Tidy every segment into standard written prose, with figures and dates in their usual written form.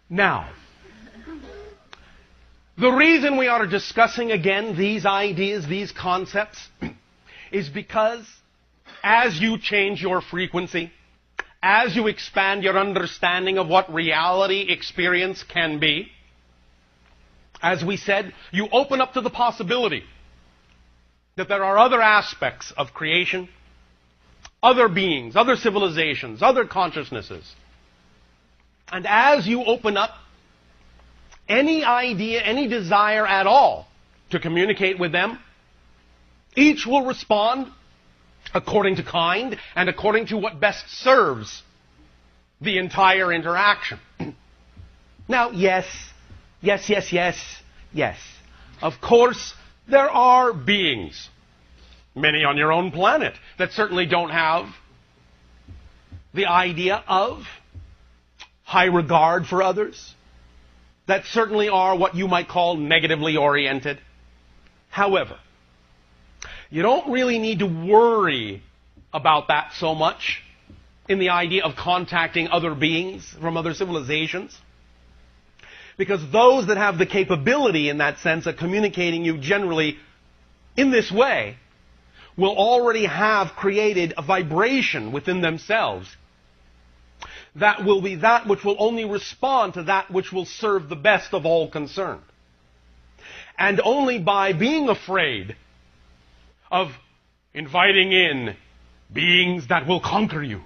Now, the reason we are discussing again these ideas, these concepts, is because as you change your frequency, as you expand your understanding of what reality experience can be, as we said, you open up to the possibility that there are other aspects of creation, other beings, other civilizations, other consciousnesses. And as you open up any idea, any desire at all to communicate with them, each will respond according to kind and according to what best serves the entire interaction. Now, yes. Of course, there are beings, many on your own planet, that certainly don't have the idea of high regard for others, that certainly are what you might call negatively oriented. However, you don't really need to worry about that so much in the idea of contacting other beings from other civilizations, because those that have the capability in that sense of communicating you generally in this way will already have created a vibration within themselves that will be that which will only respond to that which will serve the best of all concerned. And only by being afraid of inviting in beings that will conquer you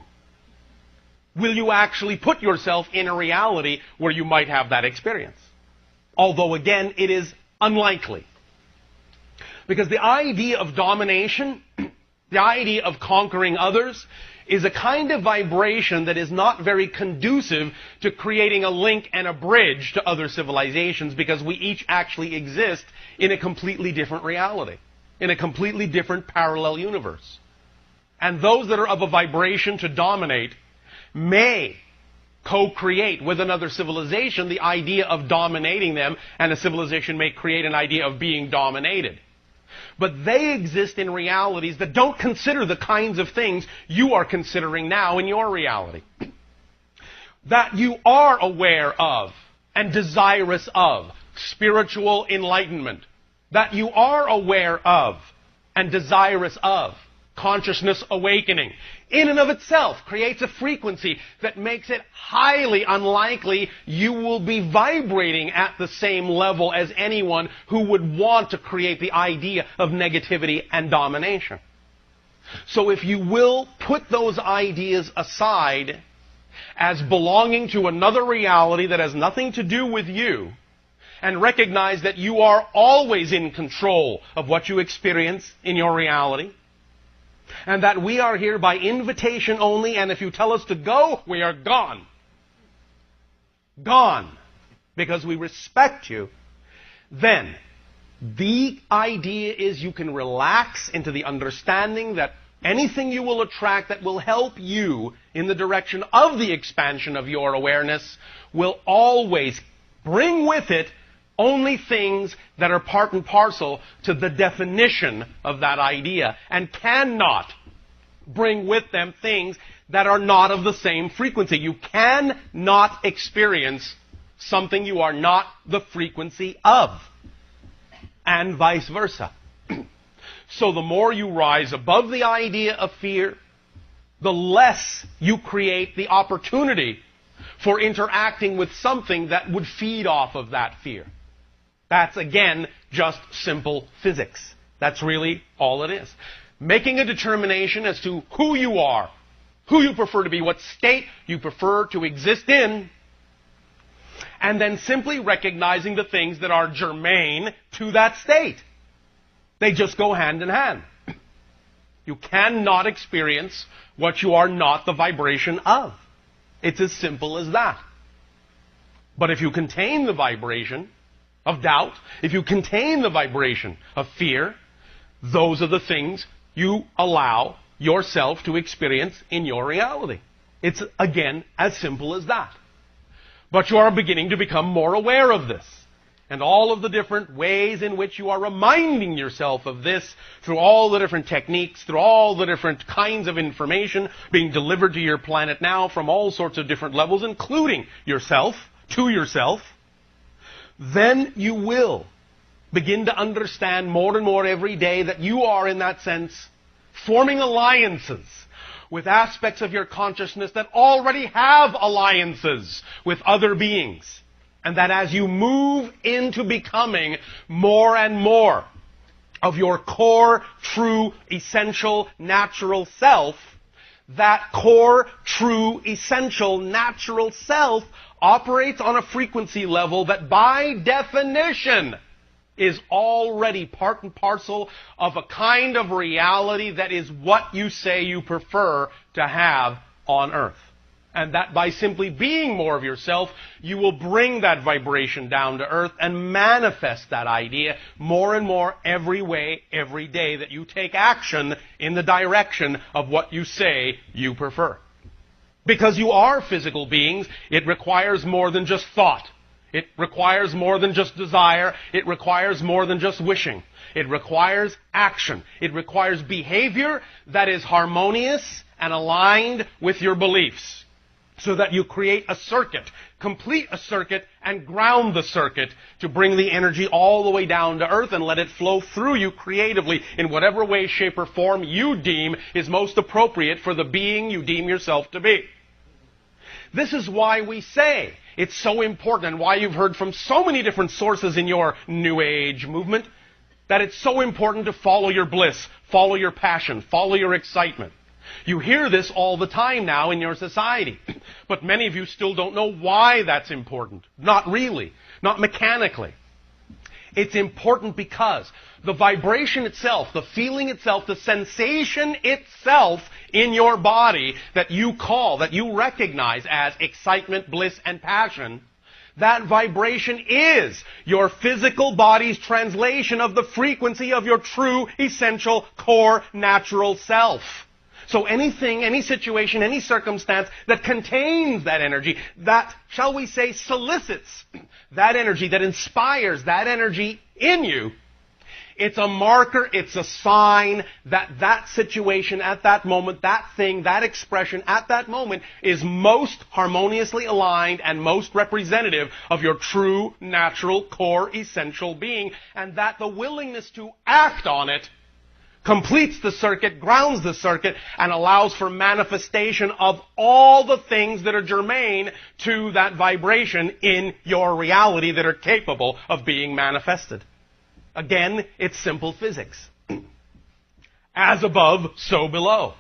will you actually put yourself in a reality where you might have that experience. Although, again, it is unlikely. Because the idea of domination, the idea of conquering others, is a kind of vibration that is not very conducive to creating a link and a bridge to other civilizations, because we each actually exist in a completely different reality, in a completely different parallel universe. And those that are of a vibration to dominate may co-create with another civilization the idea of dominating them, and a civilization may create an idea of being dominated. But they exist in realities that don't consider the kinds of things you are considering now in your reality. That you are aware of and desirous of spiritual enlightenment. That you are aware of and desirous of consciousness awakening, in and of itself creates a frequency that makes it highly unlikely you will be vibrating at the same level as anyone who would want to create the idea of negativity and domination. So if you will put those ideas aside as belonging to another reality that has nothing to do with you, and recognize that you are always in control of what you experience in your reality, and that we are here by invitation only, and if you tell us to go, we are gone. Gone. Because we respect you. Then, the idea is you can relax into the understanding that anything you will attract that will help you in the direction of the expansion of your awareness will always bring with it only things that are part and parcel to the definition of that idea, and cannot bring with them things that are not of the same frequency. You cannot experience something you are not the frequency of, and vice versa. So the more you rise above the idea of fear, the less you create the opportunity for interacting with something that would feed off of that fear. That's, again, just simple physics. That's really all it is. Making a determination as to who you are, who you prefer to be, what state you prefer to exist in, and then simply recognizing the things that are germane to that state. They just go hand in hand. You cannot experience what you are not the vibration of. It's as simple as that. But if you contain the vibration of doubt, if you contain the vibration of fear, those are the things you allow yourself to experience in your reality. It's, again, as simple as that. But you are beginning to become more aware of this. And all of the different ways in which you are reminding yourself of this through all the different techniques, through all the different kinds of information being delivered to your planet now from all sorts of different levels, including yourself, to yourself, then you will begin to understand more and more every day that you are, in that sense, forming alliances with aspects of your consciousness that already have alliances with other beings. And that as you move into becoming more and more of your core, true, essential, natural self, that core, true, essential, natural self operates on a frequency level that by definition is already part and parcel of a kind of reality that is what you say you prefer to have on earth. And that by simply being more of yourself, you will bring that vibration down to earth and manifest that idea more and more every way, every day that you take action in the direction of what you say you prefer. Because you are physical beings, it requires more than just thought. It requires more than just desire. It requires more than just wishing. It requires action. It requires behavior that is harmonious and aligned with your beliefs, so that you create a circuit, complete a circuit, and ground the circuit to bring the energy all the way down to earth and let it flow through you creatively in whatever way, shape, or form you deem is most appropriate for the being you deem yourself to be. This is why we say it's so important, and why you've heard from so many different sources in your New Age movement, that it's so important to follow your bliss, follow your passion, follow your excitement. You hear this all the time now in your society. But many of you still don't know why that's important. Not really. Not mechanically. It's important because the vibration itself, the feeling itself, the sensation itself in your body that you call, that you recognize as excitement, bliss, and passion, that vibration is your physical body's translation of the frequency of your true, essential, core, natural self. So anything, any situation, any circumstance that contains that energy, that, shall we say, solicits that energy, that inspires that energy in you, it's a marker, it's a sign that that situation at that moment, that thing, that expression at that moment is most harmoniously aligned and most representative of your true, natural, core, essential being, and that the willingness to act on it completes the circuit, grounds the circuit, and allows for manifestation of all the things that are germane to that vibration in your reality that are capable of being manifested. Again, it's simple physics. As above, so below.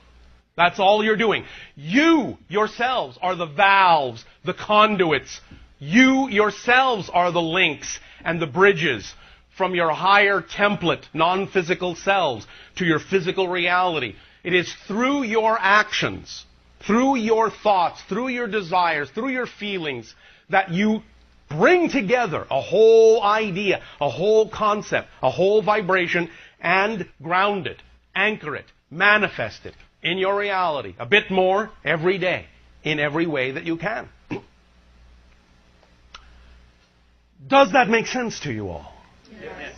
That's all you're doing. You yourselves are the valves, the conduits. You yourselves are the links and the bridges from your higher template, non-physical selves to your physical reality. It is through your actions, through your thoughts, through your desires, through your feelings, that you bring together a whole idea, a whole concept, a whole vibration, and ground it, anchor it, manifest it in your reality a bit more every day, in every way that you can. Does that make sense to you all? Yes.